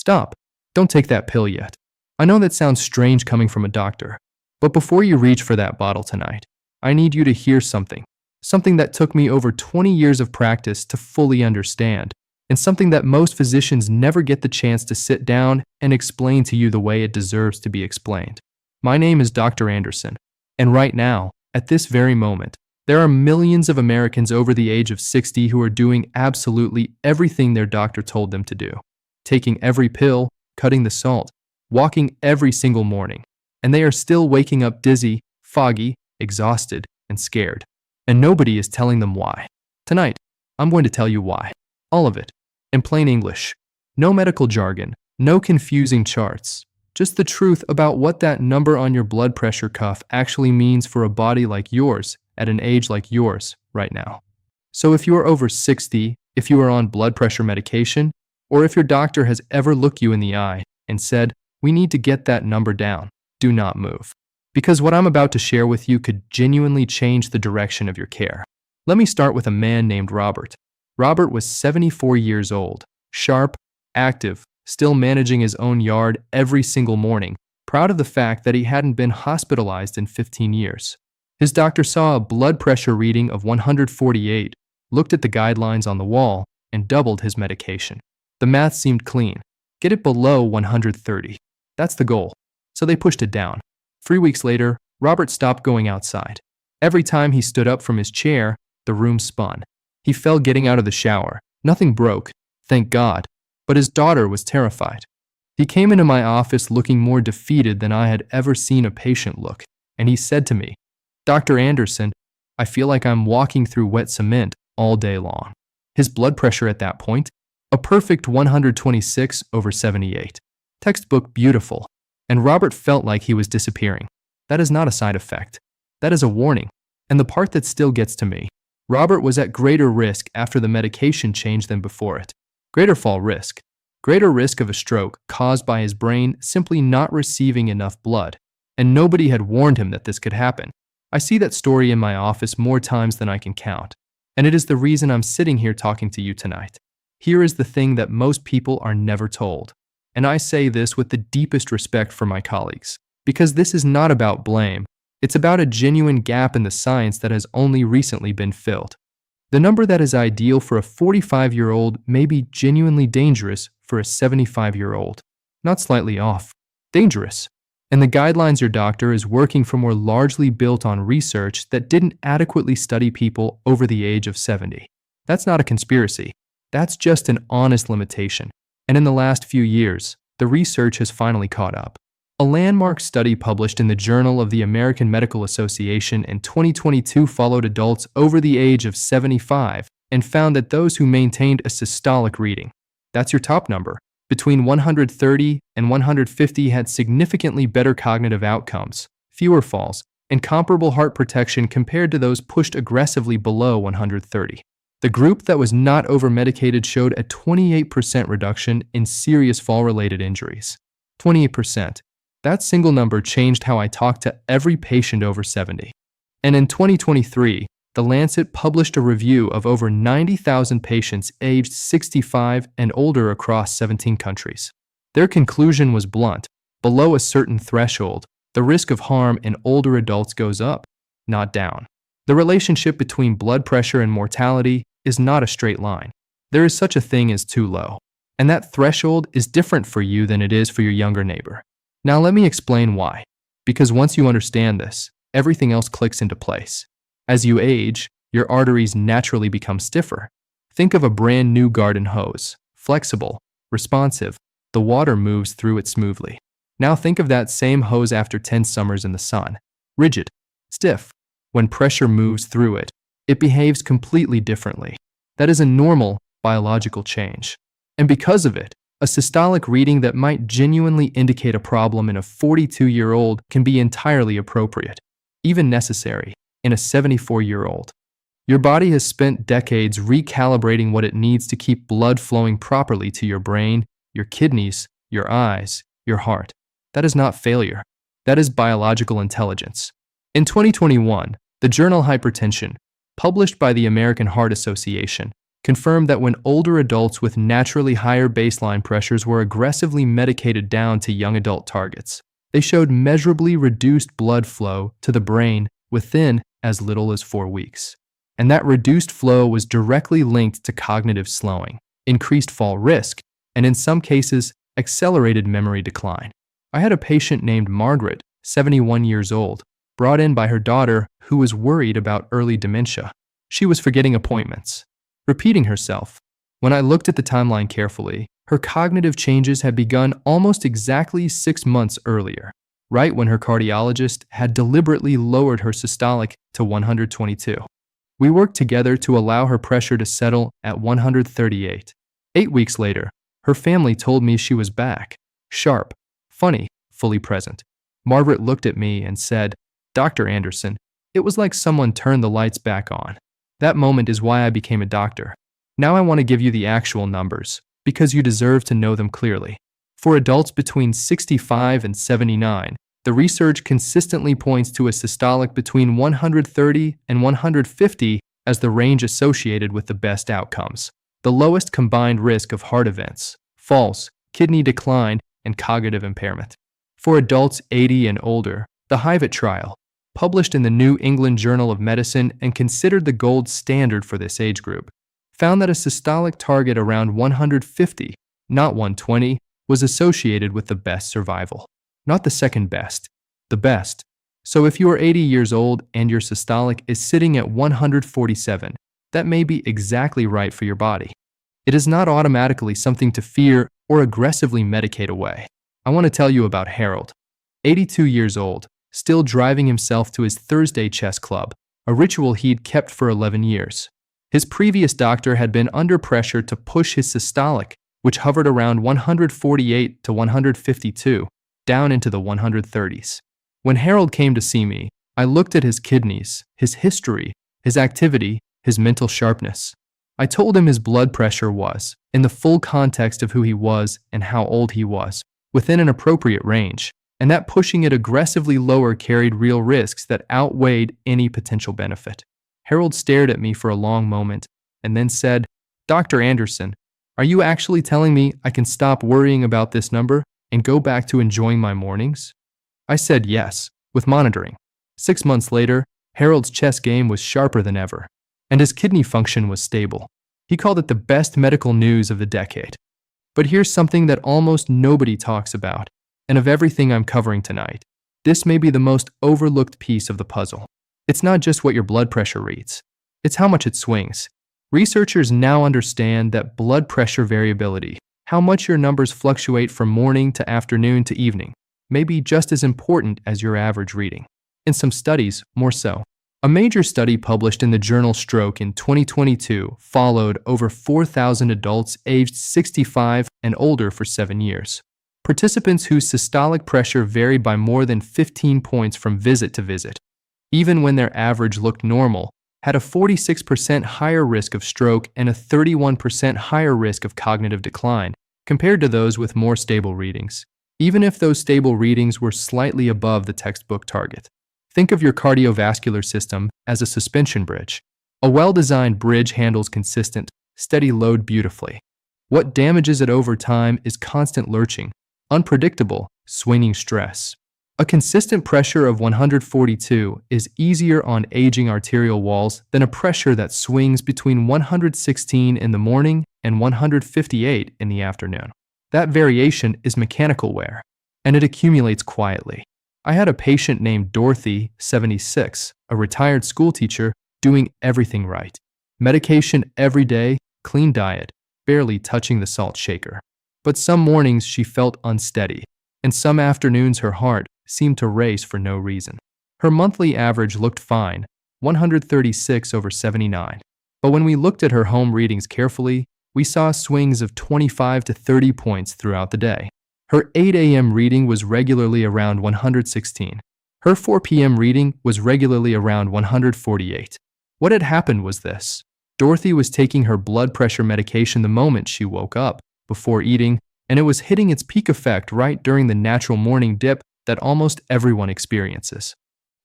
Stop. Don't take that pill yet. I know that sounds strange coming from a doctor, but before you reach for that bottle tonight, I need you to hear something that took me over 20 years of practice to fully understand, and something that most physicians never get the chance to sit down and explain to you the way it deserves to be explained. My name is Dr. Anderson, and right now, at this very moment, there are millions of Americans over the age of 60 who are doing absolutely everything their doctor told them to do. Taking every pill, cutting the salt, walking every single morning, and they are still waking up dizzy, foggy, exhausted, and scared. And nobody is telling them why. Tonight, I'm going to tell you why. All of it. In plain English. No medical jargon, no confusing charts. Just the truth about what that number on your blood pressure cuff actually means for a body like yours at an age like yours right now. So if you are over 60, if you are on blood pressure medication, or if your doctor has ever looked you in the eye and said, "We need to get that number down," do not move. Because what I'm about to share with you could genuinely change the direction of your care. Let me start with a man named Robert. Robert was 74 years old, sharp, active, still managing his own yard every single morning, proud of the fact that he hadn't been hospitalized in 15 years. His doctor saw a blood pressure reading of 148, looked at the guidelines on the wall, and doubled his medication. The math seemed clean. Get it below 130. That's the goal. So they pushed it down. 3 weeks later, Robert stopped going outside. Every time he stood up from his chair, the room spun. He fell getting out of the shower. Nothing broke, thank God, but his daughter was terrified. He came into my office looking more defeated than I had ever seen a patient look, and he said to me, "Dr. Anderson, I feel like I'm walking through wet cement all day long." His blood pressure at that point, a perfect 126/78. Textbook beautiful. And Robert felt like he was disappearing. That is not a side effect. That is a warning. And the part that still gets to me, Robert was at greater risk after the medication change than before it. Greater fall risk. Greater risk of a stroke caused by his brain simply not receiving enough blood. And nobody had warned him that this could happen. I see that story in my office more times than I can count. And it is the reason I'm sitting here talking to you tonight. Here is the thing that most people are never told. And I say this with the deepest respect for my colleagues, because this is not about blame. It's about a genuine gap in the science that has only recently been filled. The number that is ideal for a 45-year-old may be genuinely dangerous for a 75-year-old. Not slightly off. Dangerous. And the guidelines your doctor is working from were largely built on research that didn't adequately study people over the age of 70. That's not a conspiracy. That's just an honest limitation. And in the last few years, the research has finally caught up. A landmark study published in the Journal of the American Medical Association in 2022 followed adults over the age of 75 and found that those who maintained a systolic reading, that's your top number, between 130 and 150 had significantly better cognitive outcomes, fewer falls, and comparable heart protection compared to those pushed aggressively below 130. The group that was not over-medicated showed a 28% reduction in serious fall-related injuries. 28%. That single number changed how I talk to every patient over 70. And in 2023, the Lancet published a review of over 90,000 patients aged 65 and older across 17 countries. Their conclusion was blunt. Below a certain threshold, the risk of harm in older adults goes up, not down. The relationship between blood pressure and mortality is not a straight line. There is such a thing as too low. And that threshold is different for you than it is for your younger neighbor. Now let me explain why. Because once you understand this, everything else clicks into place. As you age, your arteries naturally become stiffer. Think of a brand new garden hose. Flexible, responsive, the water moves through it smoothly. Now think of that same hose after 10 summers in the sun. Rigid, stiff. When pressure moves through it, it behaves completely differently. That is a normal biological change. And because of it, a systolic reading that might genuinely indicate a problem in a 42-year-old can be entirely appropriate, even necessary, in a 74-year-old. Your body has spent decades recalibrating what it needs to keep blood flowing properly to your brain, your kidneys, your eyes, your heart. That is not failure. That is biological intelligence. In 2021, the journal Hypertension, published by the American Heart Association, confirmed that when older adults with naturally higher baseline pressures were aggressively medicated down to young adult targets, they showed measurably reduced blood flow to the brain within as little as 4 weeks. And that reduced flow was directly linked to cognitive slowing, increased fall risk, and in some cases, accelerated memory decline. I had a patient named Margaret, 71 years old, brought in by her daughter who was worried about early dementia. She was forgetting appointments, repeating herself. When I looked at the timeline carefully, her cognitive changes had begun almost exactly 6 months earlier, right when her cardiologist had deliberately lowered her systolic to 122. We worked together to allow her pressure to settle at 138. 8 weeks later, her family told me she was back, sharp, funny, fully present. Margaret looked at me and said, "Dr. Anderson, it was like someone turned the lights back on." That moment is why I became a doctor. Now I want to give you the actual numbers, because you deserve to know them clearly. For adults between 65 and 79, the research consistently points to a systolic between 130 and 150 as the range associated with the best outcomes, the lowest combined risk of heart events, falls, kidney decline, and cognitive impairment. For adults 80 and older, the HIVET trial, published in the New England Journal of Medicine and considered the gold standard for this age group, found that a systolic target around 150, not 120, was associated with the best survival. Not the second best, the best. So if you are 80 years old and your systolic is sitting at 147, that may be exactly right for your body. It is not automatically something to fear or aggressively medicate away. I want to tell you about Harold, 82 years old, still driving himself to his Thursday chess club, a ritual he'd kept for 11 years. His previous doctor had been under pressure to push his systolic, which hovered around 148 to 152, down into the 130s. When Harold came to see me, I looked at his kidneys, his history, his activity, his mental sharpness. I told him his blood pressure was, in the full context of who he was and how old he was, within an appropriate range, and that pushing it aggressively lower carried real risks that outweighed any potential benefit. Harold stared at me for a long moment and then said, "Dr. Anderson, are you actually telling me I can stop worrying about this number and go back to enjoying my mornings?" I said yes, with monitoring. 6 months later, Harold's chess game was sharper than ever, and his kidney function was stable. He called it the best medical news of the decade. But here's something that almost nobody talks about, and of everything I'm covering tonight, this may be the most overlooked piece of the puzzle. It's not just what your blood pressure reads, it's how much it swings. Researchers now understand that blood pressure variability, how much your numbers fluctuate from morning to afternoon to evening, may be just as important as your average reading. In some studies, more so. A major study published in the journal Stroke in 2022 followed over 4,000 adults aged 65 and older for 7 years. Participants whose systolic pressure varied by more than 15 points from visit to visit, even when their average looked normal, had a 46% higher risk of stroke and a 31% higher risk of cognitive decline compared to those with more stable readings, even if those stable readings were slightly above the textbook target. Think of your cardiovascular system as a suspension bridge. A well-designed bridge handles consistent, steady load beautifully. What damages it over time is constant lurching, unpredictable, swinging stress. A consistent pressure of 142 is easier on aging arterial walls than a pressure that swings between 116 in the morning and 158 in the afternoon. That variation is mechanical wear, and it accumulates quietly. I had a patient named Dorothy, 76, a retired schoolteacher, doing everything right. Medication every day, clean diet, barely touching the salt shaker. But some mornings she felt unsteady, and some afternoons her heart seemed to race for no reason. Her monthly average looked fine, 136 over 79. But when we looked at her home readings carefully, we saw swings of 25 to 30 points throughout the day. Her 8 a.m. reading was regularly around 116. Her 4 p.m. reading was regularly around 148. What had happened was this. Dorothy was taking her blood pressure medication the moment she woke up, before eating, and it was hitting its peak effect right during the natural morning dip that almost everyone experiences.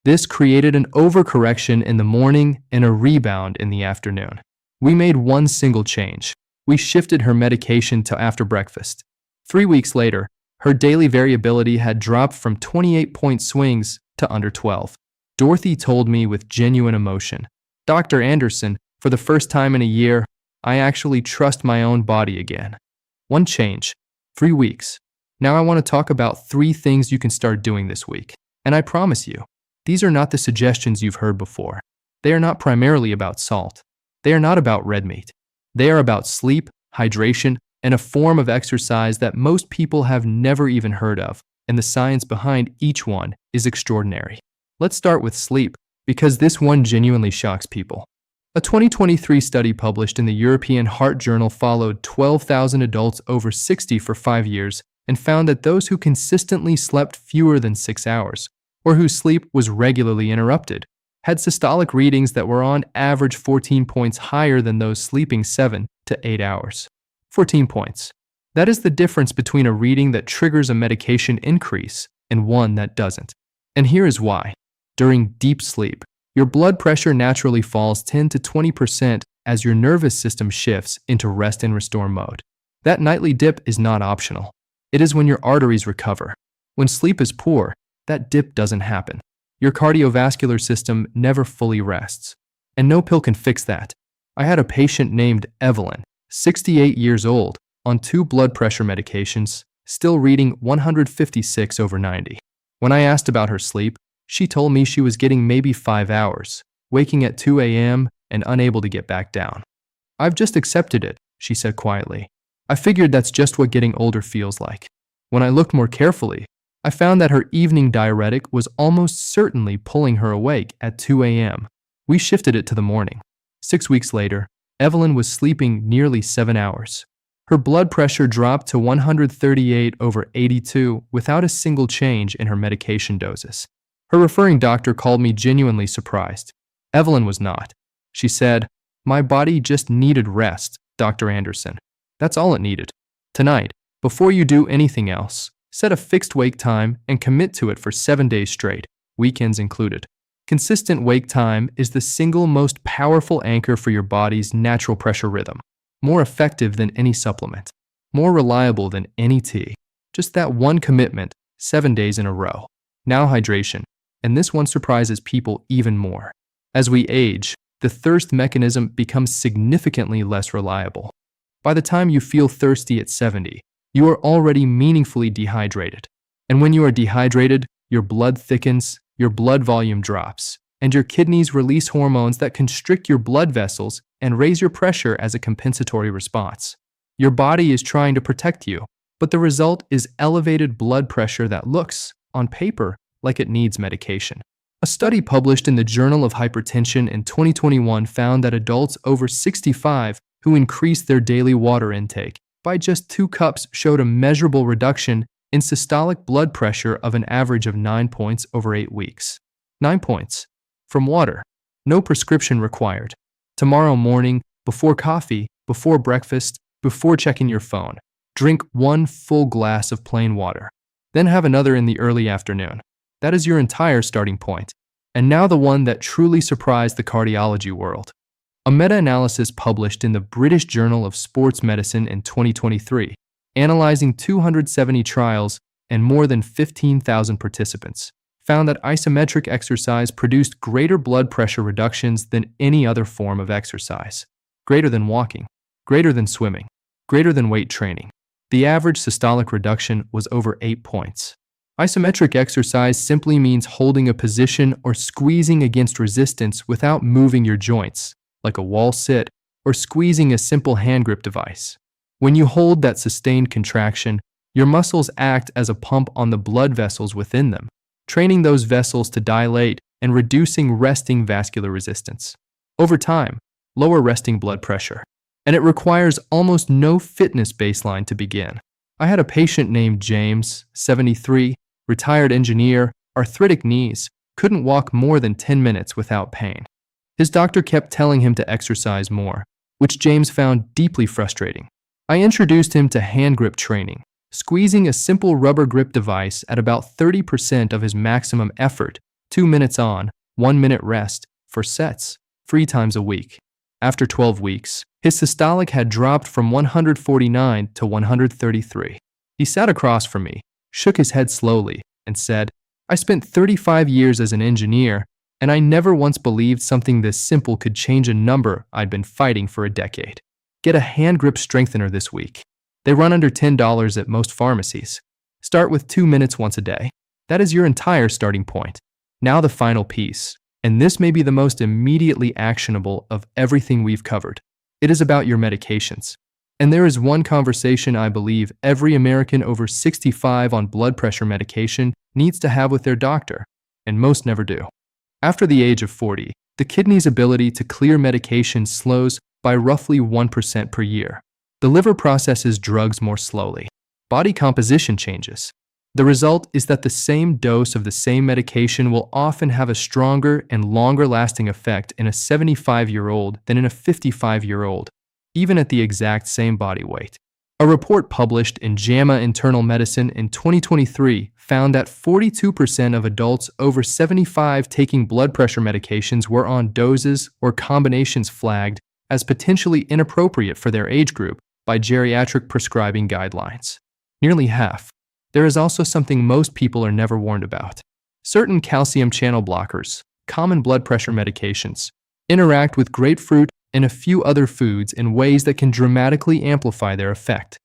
This created an overcorrection in the morning and a rebound in the afternoon. We made one single change. We shifted her medication to after breakfast. 3 weeks later, her daily variability had dropped from 28-point swings to under 12. Dorothy told me with genuine emotion, "Dr. Anderson, for the first time in a year, I actually trust my own body again." One change, 3 weeks. Now I want to talk about 3 things you can start doing this week. And I promise you, these are not the suggestions you've heard before. They are not primarily about salt. They are not about red meat. They are about sleep, hydration, and a form of exercise that most people have never even heard of, and the science behind each one is extraordinary. Let's start with sleep, because this one genuinely shocks people. A 2023 study published in the European Heart Journal followed 12,000 adults over 60 for 5 years and found that those who consistently slept fewer than 6 hours, or whose sleep was regularly interrupted, had systolic readings that were on average 14 points higher than those sleeping 7 to 8 hours. 14 points. That is the difference between a reading that triggers a medication increase and one that doesn't. And here is why. During deep sleep, your blood pressure naturally falls 10 to 20% as your nervous system shifts into rest and restore mode. That nightly dip is not optional. It is when your arteries recover. When sleep is poor, that dip doesn't happen. Your cardiovascular system never fully rests. And no pill can fix that. I had a patient named Evelyn, 68 years old, on 2 blood pressure medications, still reading 156/90. When I asked about her sleep, she told me she was getting maybe 5 hours, waking at 2 a.m. and unable to get back down. "I've just accepted it," she said quietly. "I figured that's just what getting older feels like." When I looked more carefully, I found that her evening diuretic was almost certainly pulling her awake at 2 a.m. We shifted it to the morning. 6 weeks later, Evelyn was sleeping nearly 7 hours. Her blood pressure dropped to 138/82 without a single change in her medication doses. Her referring doctor called me genuinely surprised. Evelyn was not. She said, "My body just needed rest, Dr. Anderson. That's all it needed. Tonight, before you do anything else, set a fixed wake time and commit to it for 7 days straight, weekends included." Consistent wake time is the single most powerful anchor for your body's natural pressure rhythm. More effective than any supplement. More reliable than any tea. Just that one commitment, 7 days in a row. Now hydration. And this one surprises people even more. As we age, the thirst mechanism becomes significantly less reliable. By the time you feel thirsty at 70, you are already meaningfully dehydrated. And when you are dehydrated, your blood thickens, your blood volume drops, and your kidneys release hormones that constrict your blood vessels and raise your pressure as a compensatory response. Your body is trying to protect you, but the result is elevated blood pressure that looks, on paper, like it needs medication. A study published in the Journal of Hypertension in 2021 found that adults over 65 who increased their daily water intake by just 2 cups showed a measurable reduction in systolic blood pressure of an average of 9 points over 8 weeks. 9 points. From water. No prescription required. Tomorrow morning, before coffee, before breakfast, before checking your phone, drink 1 full glass of plain water. Then have another in the early afternoon. That is your entire starting point. And now the one that truly surprised the cardiology world. A meta-analysis published in the British Journal of Sports Medicine in 2023, analyzing 270 trials and more than 15,000 participants, found that isometric exercise produced greater blood pressure reductions than any other form of exercise. Greater than walking, greater than swimming, greater than weight training. The average systolic reduction was over 8 points. Isometric exercise simply means holding a position or squeezing against resistance without moving your joints, like a wall sit or squeezing a simple hand grip device. When you hold that sustained contraction, your muscles act as a pump on the blood vessels within them, training those vessels to dilate and reducing resting vascular resistance. Over time, lower resting blood pressure. And it requires almost no fitness baseline to begin. I had a patient named James, 73, retired engineer, arthritic knees, couldn't walk more than 10 minutes without pain. His doctor kept telling him to exercise more, which James found deeply frustrating. I introduced him to hand grip training, squeezing a simple rubber grip device at about 30% of his maximum effort, 2 minutes on, 1 minute rest, for sets, 3 times a week. After 12 weeks, his systolic had dropped from 149 to 133. He sat across from me, shook his head slowly, and said, "I spent 35 years as an engineer, and I never once believed something this simple could change a number I'd been fighting for a decade. Get a hand grip strengthener this week. They run under $10 at most pharmacies. Start with 2 minutes once a day. That is your entire starting point. Now the final piece, and this may be the most immediately actionable of everything we've covered. It is about your medications. And there is one conversation I believe every American over 65 on blood pressure medication needs to have with their doctor, and most never do. After the age of 40, the kidney's ability to clear medication slows by roughly 1% per year. The liver processes drugs more slowly. Body composition changes. The result is that the same dose of the same medication will often have a stronger and longer-lasting effect in a 75-year-old than in a 55-year-old, even at the exact same body weight. A report published in JAMA Internal Medicine in 2023 found that 42% of adults over 75 taking blood pressure medications were on doses or combinations flagged as potentially inappropriate for their age group by geriatric prescribing guidelines. Nearly half. There is also something most people are never warned about. Certain calcium channel blockers, common blood pressure medications, interact with grapefruit and a few other foods in ways that can dramatically amplify their effect.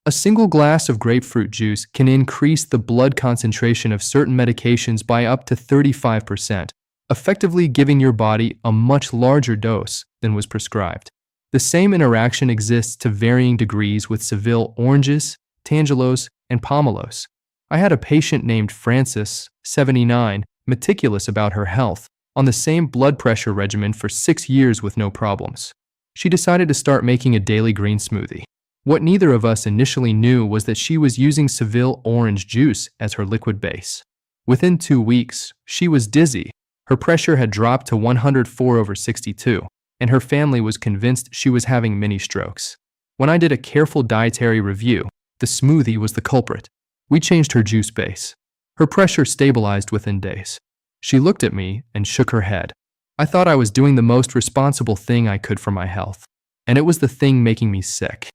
A single glass of grapefruit juice can increase the blood concentration of certain medications by up to 35%, effectively giving your body a much larger dose than was prescribed. The same interaction exists to varying degrees with Seville oranges, tangelos, and pomelos. I had a patient named Frances, 79, meticulous about her health, on the same blood pressure regimen for 6 years with no problems. She decided to start making a daily green smoothie. What neither of us initially knew was that she was using Seville orange juice as her liquid base. Within 2 weeks, she was dizzy. Her pressure had dropped to 104/62, and her family was convinced she was having mini strokes. When I did a careful dietary review, the smoothie was the culprit. We changed her juice base. Her pressure stabilized within days. She looked at me and shook her head. I thought I was doing the most responsible thing I could for my health, and it was the thing making me sick.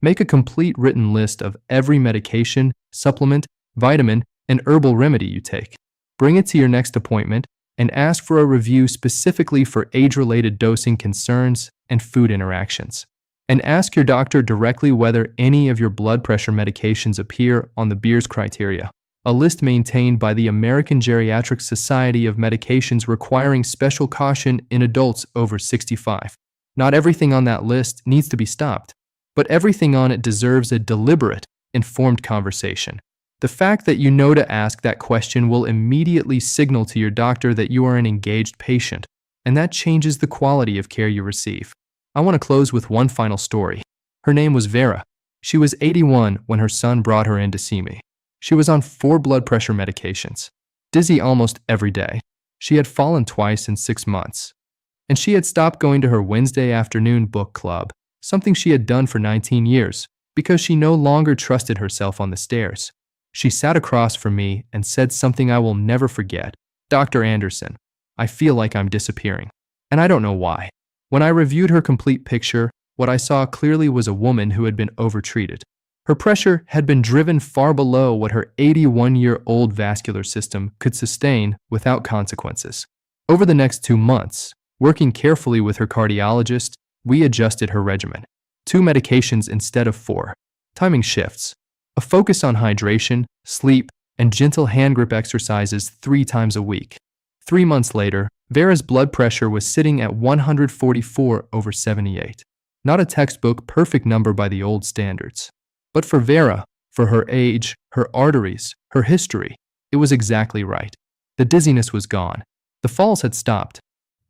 Make a complete written list of every medication, supplement, vitamin, and herbal remedy you take. Bring it to your next appointment and ask for a review specifically for age-related dosing concerns and food interactions. And ask your doctor directly whether any of your blood pressure medications appear on the Beers criteria, a list maintained by the American Geriatric Society of Medications requiring special caution in adults over 65. Not everything on that list needs to be stopped, but everything on it deserves a deliberate, informed conversation. The fact that you know to ask that question will immediately signal to your doctor that you are an engaged patient, and that changes the quality of care you receive. I want to close with one final story. Her name was Vera. She was 81 when her son brought her in to see me. She was on 4 blood pressure medications, dizzy almost every day. She had fallen twice in 6 months. And she had stopped going to her Wednesday afternoon book club, something she had done for 19 years, because she no longer trusted herself on the stairs. She sat across from me and said something I will never forget. "Dr. Anderson, I feel like I'm disappearing, and I don't know why." When I reviewed her complete picture, what I saw clearly was a woman who had been overtreated. Her pressure had been driven far below what her 81-year-old vascular system could sustain without consequences. Over the next 2 months, working carefully with her cardiologist, we adjusted her regimen. 2 medications instead of 4. Timing shifts. A focus on hydration, sleep, and gentle hand grip exercises 3 times a week. 3 months later, Vera's blood pressure was sitting at 144/78. Not a textbook perfect number by the old standards. But for Vera, for her age, her arteries, her history, it was exactly right. The dizziness was gone. The falls had stopped.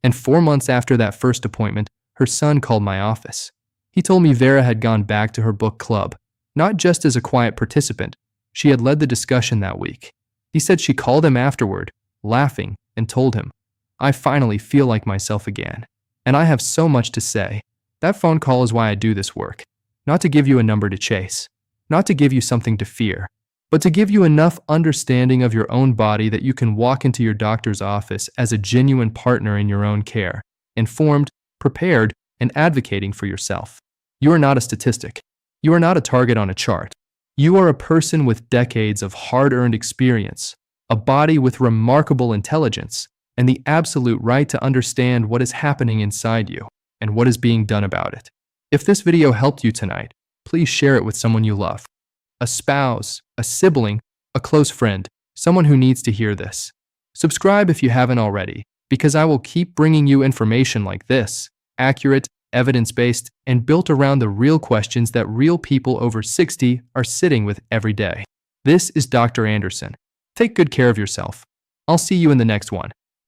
And 4 months after that first appointment, her son called my office. He told me Vera had gone back to her book club, not just as a quiet participant. She had led the discussion that week. He said she called him afterward, laughing, and told him, "I finally feel like myself again, and I have so much to say." That phone call is why I do this work. Not to give you a number to chase, not to give you something to fear, but to give you enough understanding of your own body that you can walk into your doctor's office as a genuine partner in your own care, informed, prepared, and advocating for yourself. You are not a statistic. You are not a target on a chart. You are a person with decades of hard-earned experience, a body with remarkable intelligence, and the absolute right to understand what is happening inside you and what is being done about it. If this video helped you tonight, please share it with someone you love. A spouse, a sibling, a close friend, someone who needs to hear this. Subscribe if you haven't already, because I will keep bringing you information like this, accurate, evidence-based, and built around the real questions that real people over 60 are sitting with every day. This is Dr. Anderson. Take good care of yourself. I'll see you in the next one.